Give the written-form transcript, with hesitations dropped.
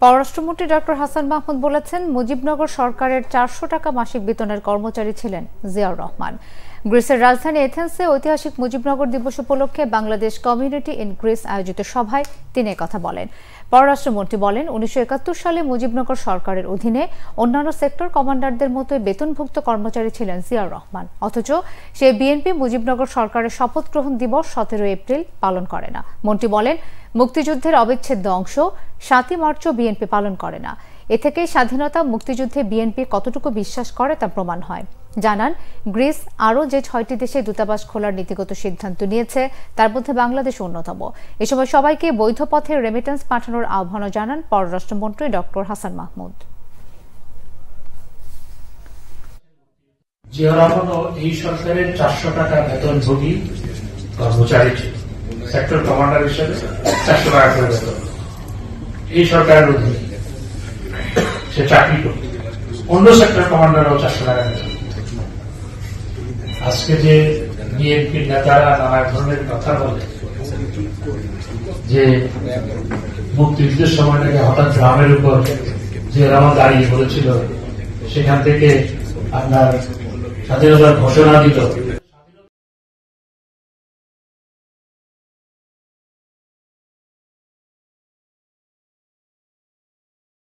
পররাষ্ট্রমন্ত্রী ডক্টর হাসান মাহমুদ বলেছেন, মুজিবনগর সরকারের 400 টাকা মাসিক বেতনের কর্মচারী ছিলেন জিয়াউর রহমান। গ্রিসের রাজধানী এথেন্সে ঐতিহাসিক মুজিবনগর দিবস উপলক্ষে বাংলাদেশ কমিউনিটি ইন গ্রিস আয়োজিত সভায় তিনি কথা বলেন। পররাষ্ট্রমন্ত্রী বলেন, 1971 সালে মুজিবনগর সরকারের অধীনে অন্যান্য সেক্টর কমান্ডারদের মতোই বেতনভুক্ত কর্মচারী ছিলেন জিয়াউর রহমান, অথচ সে বিএনপি মুজিবনগর সরকারের শপথ গ্রহণ দিবস 17 এপ্রিল পালন করে না। মন্ত্রী বলেন, মুক্তিযুদ্ধের অবিচ্ছেদ্য অংশ 7ই মার্চও বিএনপি পালন করে না। এ থেকে স্বাধীনতা মুক্তিযুদ্ধে বিএনপি কতটুকু বিশ্বাস করে তা প্রমাণ হয়। জানান, গ্রিস আরও যে 6টি দেশে দূতাবাস খোলার নীতিগত সিদ্ধান্ত নিয়েছে তার মধ্যে বাংলাদেশ অন্যতম। এ সময় সবাইকে বৈধ পথে রেমিটেন্স পাঠানোর আহ্বানও জানান পররাষ্ট্রমন্ত্রী ডক্টর হাসান মাহমুদ। জিয়াউর রহমানও এই সরকারের 400 টাকা বেতনভোগী কর্মচারী ছিল। সেক্টর কমান্ডার হিসেবে 400 টাকা করে বেতন এই সরকারের অধীনে সে চাকরি করত। অন্য সেক্টর কমান্ডারও 400 টাকা বেতন। আজকে যে বিএনপির নেতারা নানা ধরনের কথা বলে যে মুক্তিযুদ্ধের সময় থেকে হঠাৎ গ্রামের উপর যে রহমান দাঁড়িয়ে বলেছিল, সেখান থেকে আপনার স্বাধীনতার ঘোষণা দিত,